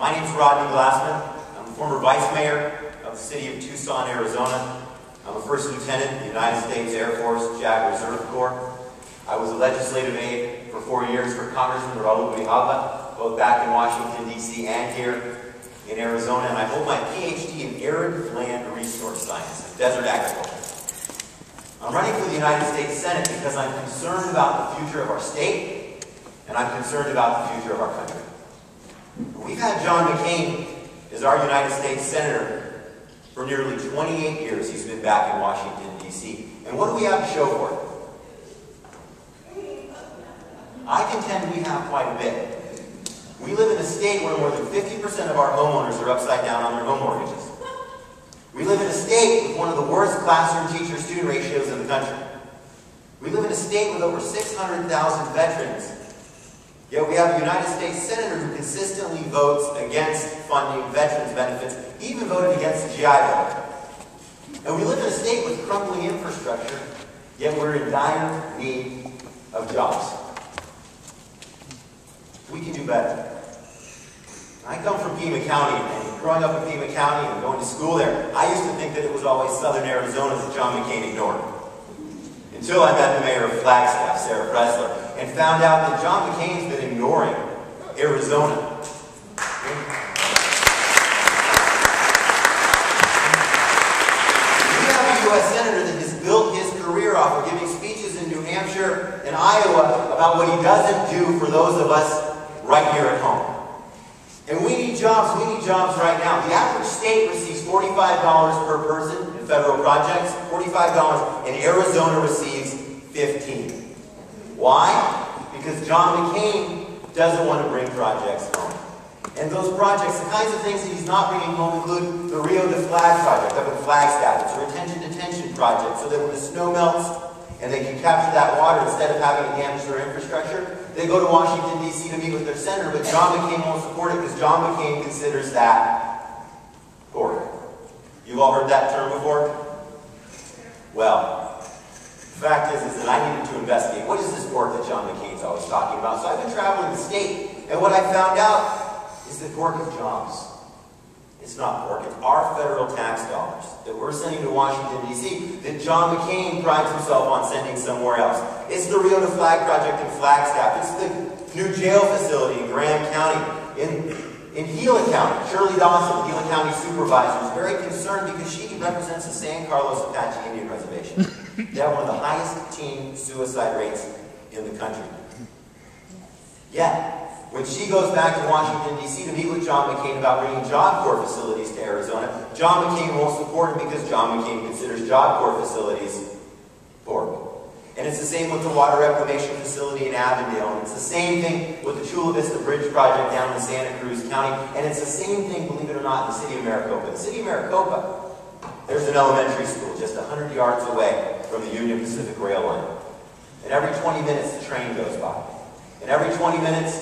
My name is Rodney Glassman. I'm the former vice mayor of the city of Tucson, Arizona. I'm a first lieutenant in the United States Air Force JAG Reserve Corps. I was a legislative aide for 4 years for Congressman Raul Grijalva, both back in Washington, D.C. and here in Arizona, and I hold my PhD in arid land resource science and desert agriculture. I'm running for the United States Senate because I'm concerned about the future of our state, and I'm concerned about the future of our country. We've had John McCain as our United States Senator for nearly 28 years. He's been back in Washington, D.C. And what do we have to show for it? I contend we have quite a bit. We live in a state where more than 50% of our homeowners are upside down on their home mortgages. We live in a state with one of the worst classroom teacher-student ratios in the country. We live in a state with over 600,000 veterans. Yet we have a United States Senator who consistently votes against funding veterans benefits. He even voted against the GI Bill. And we live in a state with crumbling infrastructure, yet we're in dire need of jobs. We can do better. I come from Pima County, and growing up in Pima County and going to school there, I used to think that it was always southern Arizona that John McCain ignored. Until I met the mayor of Flagstaff, Sarah Pressler, and found out that John McCain's been ignoring Arizona. We have a U.S. Senator that has built his career off of giving speeches in New Hampshire and Iowa about what he doesn't do for those of us right here at home. And we need jobs right now. The average state receives $45 per person in federal projects, $45, and Arizona receives $15. Why? Because John McCain doesn't want to bring projects home. And those projects, the kinds of things that he's not bringing home include the Rio de Flag project up in Flagstaff. It's a retention-detention project so that when the snow melts and they can capture that water instead of having to damage their infrastructure, they go to Washington, D.C. to meet with their senator, but John McCain won't support it because John McCain considers that pork. You've all heard that term before? Well, the fact is that I needed to investigate. What is this pork that John McCain's always talking about? So I've been traveling the state, and what I found out is that pork is jobs. It's not pork. It's our federal tax dollars that we're sending to Washington, D.C. that John McCain prides himself on sending somewhere else. It's the Rio de Flag project in Flagstaff. It's the new jail facility in Graham County. In Gila County, Shirley Dawson, the Gila County supervisor, is very concerned because she represents the San Carlos Apache Indian Reservation. They have one of the highest teen suicide rates in the country. Yet, when she goes back to Washington, D.C. to meet with John McCain about bringing Job Corps facilities to Arizona, John McCain won't support it because John McCain considers Job Corps facilities pork. And it's the same with the water reclamation facility in Avondale. And it's the same thing with the Chula Vista Bridge project down in Santa Cruz County. And it's the same thing, believe it or not, in the city of Maricopa. The city of Maricopa, there's an elementary school just 100 yards away from the Union Pacific Rail line. And every 20 minutes, the train goes by. And every 20 minutes,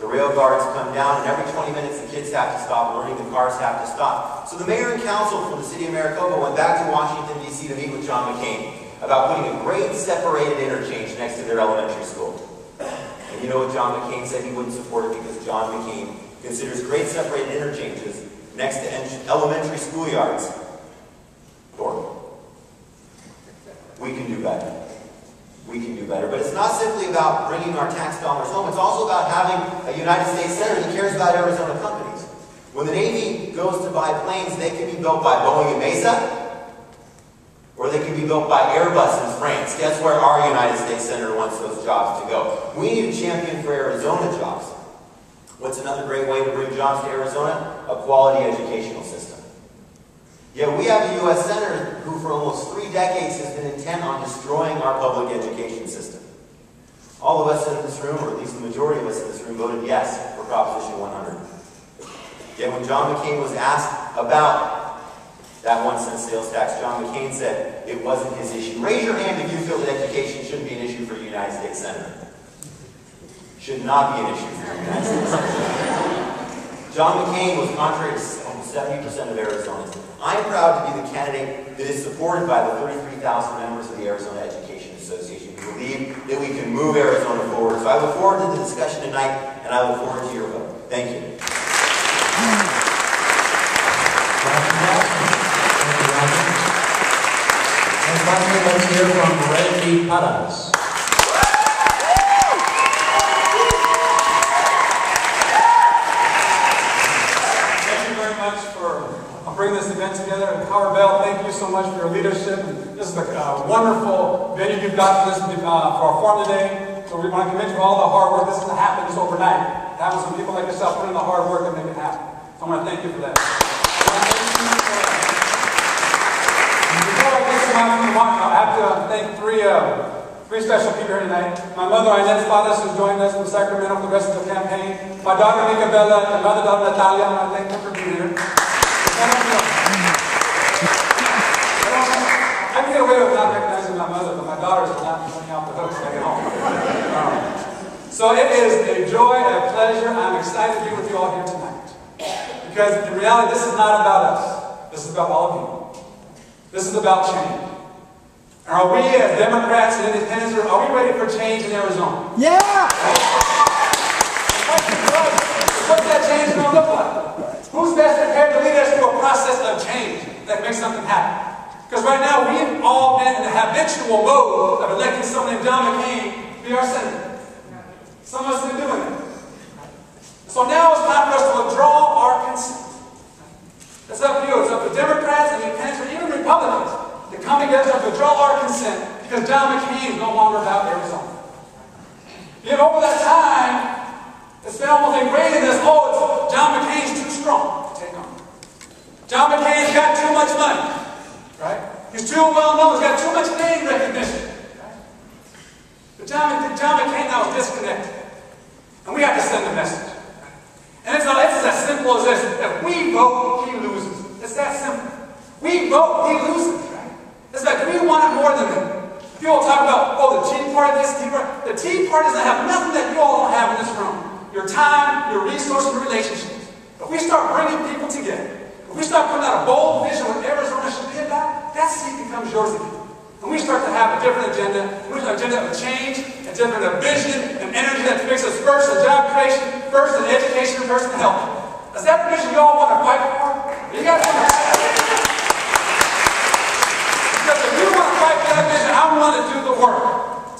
the rail guards come down, and every 20 minutes the kids have to stop learning, the cars have to stop. So the mayor and council from the city of Maricopa went back to Washington, D.C. to meet with John McCain about putting a grade separated interchange next to their elementary school. And you know what John McCain said? He wouldn't support it because John McCain considers grade separated interchanges next to elementary schoolyards pork. We can do better. We can do better. But it's not simply about bringing our tax dollars home. It's also about having a United States Senator that cares about Arizona companies. When the Navy goes to buy planes, they can be built by Boeing and Mesa, or they can be built by Airbus in France. Guess where our United States Senator wants those jobs to go? We need a champion for Arizona jobs. What's another great way to bring jobs to Arizona? A quality educational system. Yet we have a U.S. Senator who for almost 3 decades has been intent on destroying our public education system. All of us in this room, or at least the majority of us in this room, voted yes for Proposition 100. Yet when John McCain was asked about that 1-cent sales tax, John McCain said it wasn't his issue. Raise your hand if you feel that education shouldn't be an issue for a United States Senator. Should not be an issue for a United States Senator. John McCain was contrary to almost 70% of Arizonans. I'm proud to be the candidate that is supported by the 33,000 members of the Arizona Education Association who believe that we can move Arizona forward. So I look forward to the discussion tonight, and I look forward to your vote. Thank you. Finally, let's hear from Randy Parraz. Thank you very much for bringing this event together. And Howard Bell, thank you so much for your leadership. This is a wonderful venue you've got for our forum today. So we want to commend you for all the hard work. This doesn't happen just overnight. It happens when people like yourself put in the hard work and make it happen. So I want to thank you for that. Before I get to my remarks, I have to thank three special people here tonight. My mother, Inez Fadas, who's joined us from Sacramento for the rest of the campaign. My daughter, Mica Bella, and my other daughter, Natalia, and I thank them for being here. I can get away with not recognizing my mother, but my daughters are not coming out the hooks back at home. So it is a joy and a pleasure. I'm excited to be with you all here tonight. Because in reality, this is not about us. This is about all of you. This is about change. And are we as Democrats and independents, are we ready for change in Arizona? Yeah! What's that change going to look like? Who's best prepared to lead us through a process of change that makes something happen? Because right now, we've all been in the habitual mode of electing someone named John McCain to be our senator. Some of us have been doing it. So now it's time for us to withdraw our consent. It's up to you. It's up to Democrats and independents, or even Republicans, to come together to withdraw our consent because John McCain is no longer about Arizona. Yet over that time, it's been almost ingrained in us, John McCain's too strong to take on. John McCain's got too much money. Right? He's too well known. He's got too much name recognition. Right? But John McCain now is disconnected. And we have to send a message. And it's as simple as this. If we vote, he loses. It's that simple. We vote, he loses. Right? It's like we want it more than that. People talk about, the Tea Party, this, Tea Party. The Tea Party doesn't have nothing that you all don't have in this room. Your time, your resources, your relationships. If we start bringing people together, if we start putting out a bold vision of what Arizona should be about, that seat becomes yours again. And we start to have a different agenda, an agenda of change, a different vision, and energy that makes us first in job creation, first in education, and first in health. Is that the vision you all want to fight for? You guys want to fight for that? Because if you want to fight for that vision, I want to do the work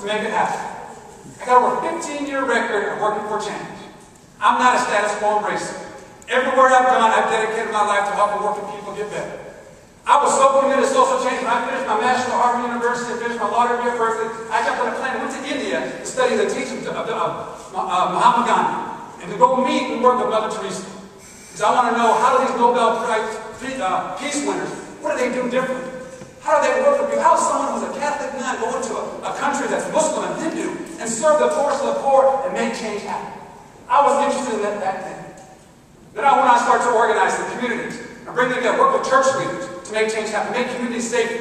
to make it happen. I got over a 15-year record of working for change. I'm not a status quo embracer. Everywhere I've gone, I've dedicated my life to helping working people get better. I was so committed to social change when I finished my master's at Harvard University and finished my law degree at Berkeley. I jumped on a plane and went to India to study the teachings of Mahatma Gandhi and to go meet and work with Mother Teresa. Because I want to know, how do these Nobel Prize peace winners, what do they do differently? How do they work with people? How does someone who's a Catholic nun go into a country that's Muslim and Hindu and serve the poorest of the poor and make change happen? I was interested in that back then. Then I went on to start to organize the communities and bring together, work with church leaders to make change happen, make communities safer.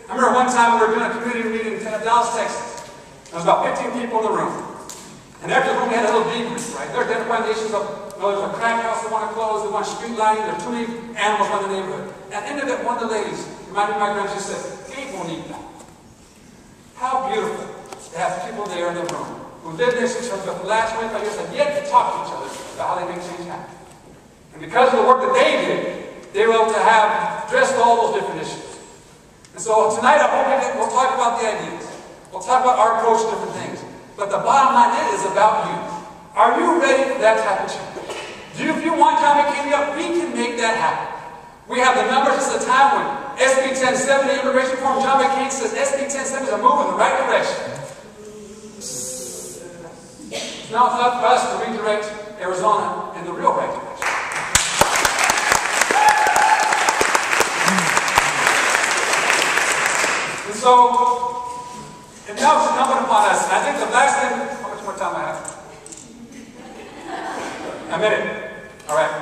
I remember one time we were doing a community meeting in Dallas, Texas. There was about 15 people in the room. And after the room we had a little debrief, right? They're identifying the issues of, there's a crack house they want to close, they want street lighting, there's too many animals in the neighborhood. At the end of it, one of the ladies reminded me of my grandmother, she said, Gabe won't eat that. How beautiful to have people there in the room who lived next to each other for the last 25 years and yet to talk to each other about how they make change happen. And because of the work that they did, they were able to have addressed all those different issues. And so tonight I hope we'll talk about the ideas. We'll talk about our approach to different things. But the bottom line is about you. Are you ready for that type of change? If you want John McCain to be up, we can make that happen. We have the numbers. This is a time when SB 1070, immigration reform, John McCain says SB 1070 is a move in the right direction. Now it's up for us to redirect Arizona in the real right direction. And so, it now is incumbent upon us. And I think the last thing, how much more time I have? A minute. All right.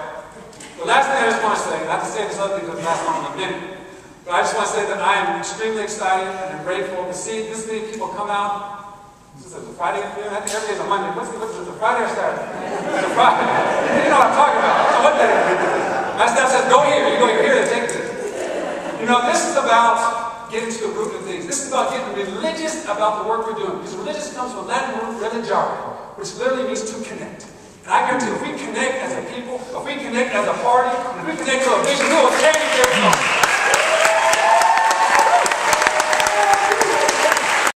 The last thing I just want to say, not to say this other thing because the last one in a minute, but I just want to say that I am extremely excited and grateful to see this many people come out. This is a Friday afternoon. I think every day is a Monday. What's it, a Friday or Saturday? It's a Friday. You know what I'm talking about. I don't know what that is. My staff says, go here. You go here to take this. You know, this is about getting to the root of things. This is about getting religious about the work we're doing. Because religious comes from Latin root religiare, which literally means to connect. And I guarantee if we connect as a people, if we connect as a party, if we connect to a vision, we will change Arizona.